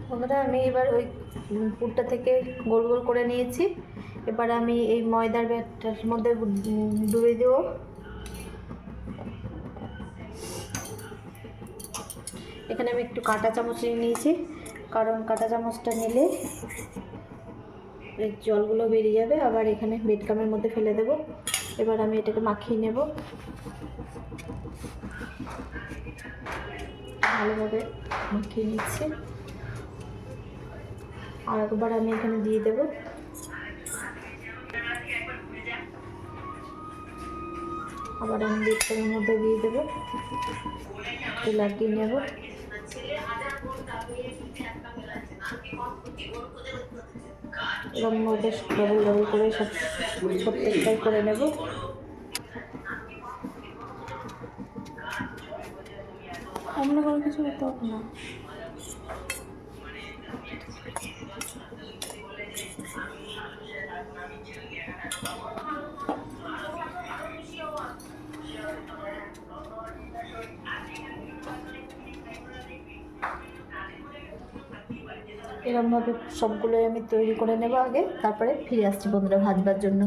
বন্ধুরা আমি এবার ওই পুরটা থেকে গোল গোল করে নিয়েছি। এবার আমি এই ময়দার ব্যাটার মধ্যে ডুবিয়ে দেবো। এখানে আমি একটু কাঁটা চামচ নিয়েছি, কারণ কাঁটা চামচটা নিলে এই জলগুলো বেরিয়ে যাবে। আবার এখানে বেড কামের মধ্যে ফেলে দেব। এবার আমি এটাকে মাখিয়ে নেব, ভালোভাবে মাখিয়ে নিচ্ছি। আর একবার আমি এখানে দিয়ে দেব। আবার আমি বেড কামের মধ্যে দিয়ে দেবো, একটু লাগিয়ে নেব। এরকম মধ্যে ডবল ডবল করে সব প্রত্যেকটাই করে নেব। অন্য কোনো কিছু করতে হবে না। এরকমভাবে সবগুলোই আমি তৈরি করে নেব আগে, তারপরে ফিরে আসছি বন্ধুরা ভাজবার জন্য।